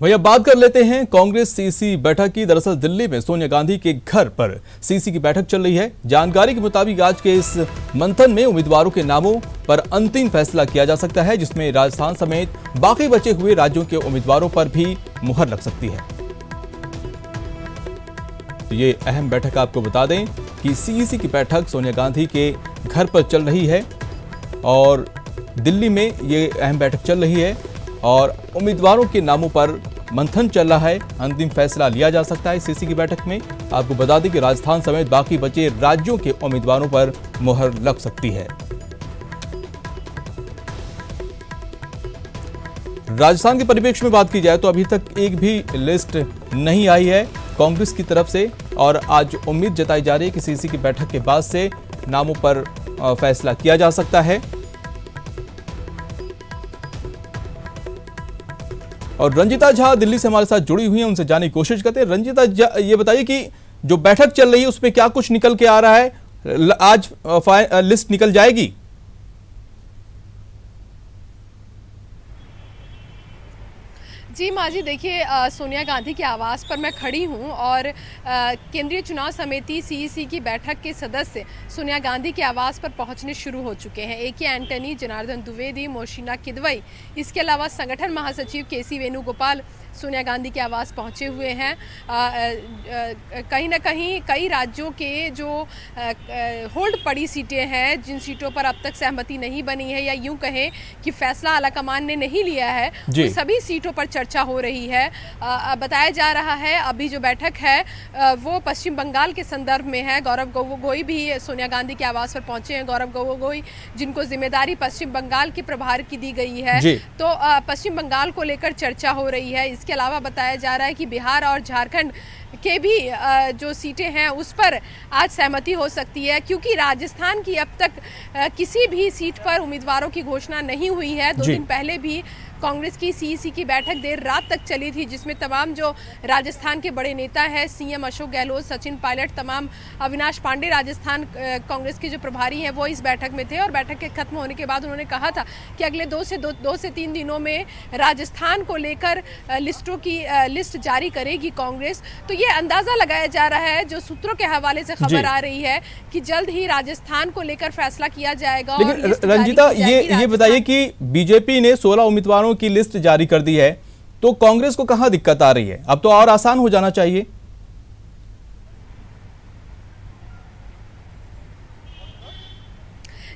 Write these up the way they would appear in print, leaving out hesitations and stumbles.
वही अब बात कर लेते हैं कांग्रेस सीसी बैठक की। दरअसल दिल्ली में सोनिया गांधी के घर पर सीसी की बैठक चल रही है। जानकारी के मुताबिक आज के इस मंथन में उम्मीदवारों के नामों पर अंतिम फैसला किया जा सकता है, जिसमें राजस्थान समेत बाकी बचे हुए राज्यों के उम्मीदवारों पर भी मुहर लग सकती है। तो ये अहम बैठक आपको बता दें कि सीईसी की बैठक सोनिया गांधी के घर पर चल रही है और दिल्ली में ये अहम बैठक चल रही है और उम्मीदवारों के नामों पर मंथन चल रहा है। अंतिम फैसला लिया जा सकता है सीसी की बैठक में। आपको बता दें कि राजस्थान समेत बाकी बचे राज्यों के उम्मीदवारों पर मुहर लग सकती है। राजस्थान के परिप्रेक्ष्य में बात की जाए तो अभी तक एक भी लिस्ट नहीं आई है कांग्रेस की तरफ से और आज उम्मीद जताई जा रही है कि सीसी की बैठक के बाद से नामों पर फैसला किया जा सकता है। और रंजिता झा दिल्ली से हमारे साथ जुड़ी हुई हैं, उनसे जानने की कोशिश करते हैं। रंजिता झा, ये बताइए कि जो बैठक चल रही है उसमें क्या कुछ निकल के आ रहा है? आज लिस्ट निकल जाएगी? जी माजी, देखिए सोनिया गांधी के आवास पर मैं खड़ी हूं और केंद्रीय चुनाव समिति सीईसी की बैठक के सदस्य सोनिया गांधी के आवास पर पहुंचने शुरू हो चुके हैं। एके एंटनी, जनार्दन द्विवेदी, मोशिना किदवई, इसके अलावा संगठन महासचिव केसी वेणुगोपाल सोनिया गांधी के आवास पहुंचे हुए हैं। कहीं ना कहीं कई राज्यों के जो होल्ड पड़ी सीटें हैं, जिन सीटों पर अब तक सहमति नहीं बनी है या यूं कहें कि फैसला आलाकमान ने नहीं लिया है, तो सभी सीटों पर चर्चा हो रही है। बताया जा रहा है अभी जो बैठक है वो पश्चिम बंगाल के संदर्भ में है। गौरव गोगोई भी सोनिया गांधी के आवास पर पहुंचे हैं। गौरव गोगोई जिनको जिम्मेदारी पश्चिम बंगाल के प्रभार की दी गई है, तो पश्चिम बंगाल को लेकर चर्चा हो रही है। इसके अलावा बताया जा रहा है कि बिहार और झारखंड के भी जो सीटें हैं उस पर आज सहमति हो सकती है, क्योंकि राजस्थान की अब तक किसी भी सीट पर उम्मीदवारों की घोषणा नहीं हुई है। 2 दिन पहले भी कांग्रेस की सीईसी की बैठक देर रात तक चली थी, जिसमें तमाम जो राजस्थान के बड़े नेता हैं, सीएम अशोक गहलोत, सचिन पायलट, तमाम अविनाश पांडे, राजस्थान कांग्रेस के जो प्रभारी हैं वो इस बैठक में थे। और बैठक के खत्म होने के बाद उन्होंने कहा था कि अगले 2 से 3 दिनों में राजस्थान को लेकर लिस्टों की लिस्ट जारी करेगी कांग्रेस। तो ये अंदाजा लगाया जा रहा है, जो सूत्रों के हवाले से खबर आ रही है, कि जल्द ही राजस्थान को लेकर फैसला किया जाएगा। लेकिन रंजिता, ये बताइए कि बीजेपी ने 16 उम्मीदवारों की लिस्ट जारी कर दी है, तो कांग्रेस को कहां दिक्कत आ रही है? अब तो और आसान हो जाना चाहिए।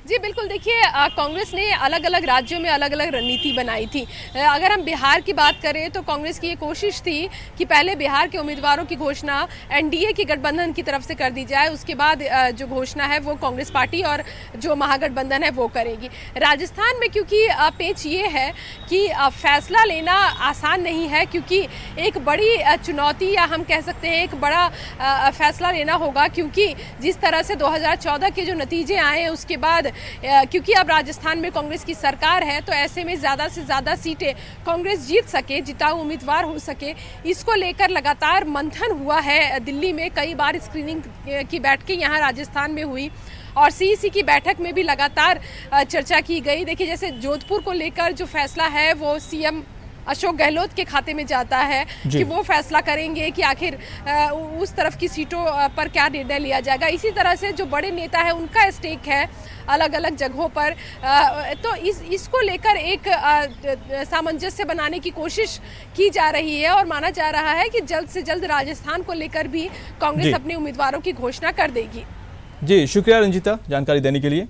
जी बिल्कुल, देखिए कांग्रेस ने अलग अलग राज्यों में अलग अलग रणनीति बनाई थी। अगर हम बिहार की बात करें तो कांग्रेस की ये कोशिश थी कि पहले बिहार के उम्मीदवारों की घोषणा एनडीए की गठबंधन की तरफ से कर दी जाए, उसके बाद जो घोषणा है वो कांग्रेस पार्टी और जो महागठबंधन है वो करेगी। राजस्थान में क्योंकि पेच ये है कि फैसला लेना आसान नहीं है, क्योंकि एक बड़ी चुनौती या हम कह सकते हैं एक बड़ा फैसला लेना होगा, क्योंकि जिस तरह से 2014 के जो नतीजे आए हैं उसके बाद, क्योंकि अब राजस्थान में कांग्रेस की सरकार है, तो ऐसे में ज़्यादा से ज़्यादा सीटें कांग्रेस जीत सके, जिताऊ उम्मीदवार हो सके, इसको लेकर लगातार मंथन हुआ है। दिल्ली में कई बार स्क्रीनिंग की बैठकें यहाँ राजस्थान में हुई और सीईसी की बैठक में भी लगातार चर्चा की गई। देखिए, जैसे जोधपुर को लेकर जो फैसला है वो सीएम अशोक गहलोत के खाते में जाता है कि वो फैसला करेंगे कि आखिर उस तरफ की सीटों पर क्या निर्णय लिया जाएगा। इसी तरह से जो बड़े नेता है उनका स्टेक है अलग अलग जगहों पर, तो इसको लेकर एक सामंजस्य बनाने की कोशिश की जा रही है और माना जा रहा है कि जल्द से जल्द राजस्थान को लेकर भी कांग्रेस अपने उम्मीदवारों की घोषणा कर देगी। जी शुक्रिया रंजिता जानकारी देने के लिए।